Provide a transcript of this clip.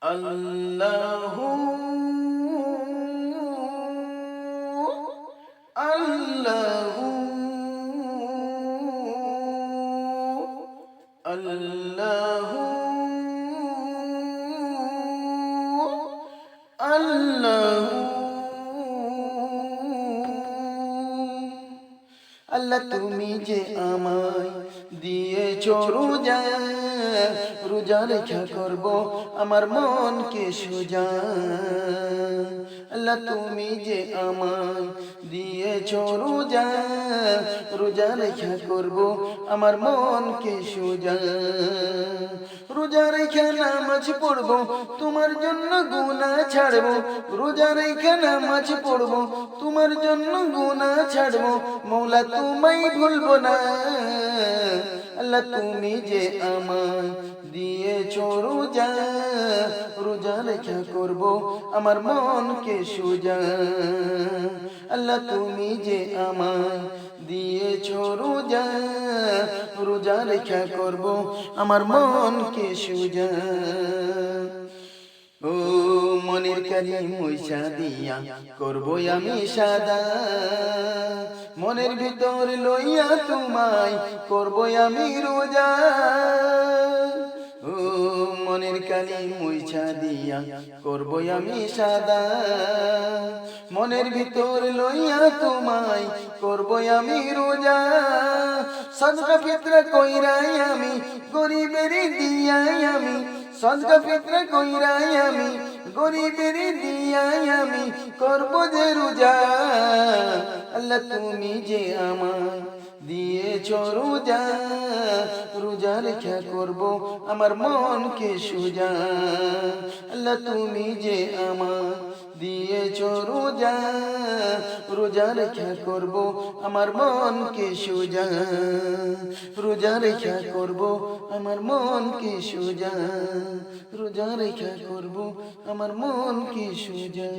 আল্লাহু আল্লাহু আল্লাহু আল্লাহু আল্লাহ তুমি যে আমায় দিয়েছো রোজা, রোজা রেখা করব আমার মনকে সোজা। আল্লাহ তুমি যে আমায় দিয়েছো রোজা, রোজা রেখা করব আমার মনকে সোজা। রোজা রেখা নামাজ পড়বো তোমার জন্য গুনাহ ছাড়বো, রোজা রেখা নামাজ পড়বো তোমার জন্য গুনাহ ছাড়বো, মৌলা তোমায় ভুলবো না। আল্লাহ তুমি যে আমায় দিয়েছো রোজা, রোজা রেখা করব আমার মনকে সোজা। আল্লাহ তুমি যে আমায় দিয়েছো রোজা, রোজা রেখা করব আমার মনকে সোজা। ও মনের কালি মুইসা দিয়া করবো আমি সাদা, মনের ভিতর লইয়া তোমায় করবো আমি রোজা। ও মনের কালি মুইসা দিয়া করবো আমি সাদা, মনের ভিতর লইয়া তোমায় করবো আমি রোজা। সদকা ফিতরা কইরাই আমি গরিবের দিয়াই আমি, সদকা ফিতরা কইরাই আমি গরিবের দিয়াই আমি করব যে রোজা। আল্লাহ তুমি যে আমায় দিয়েছো রোজা, রোজা রেখা করব আমার মনকে সোজা। আল্লাহ তুমি যে আমায় দিয়েছো রোজা, রোজা রেখা করব আমার মনকে সোজা। রোজা রেখা করব আমার মনকে সোজা, রোজা রেখা করব আমার মনকে সোজা।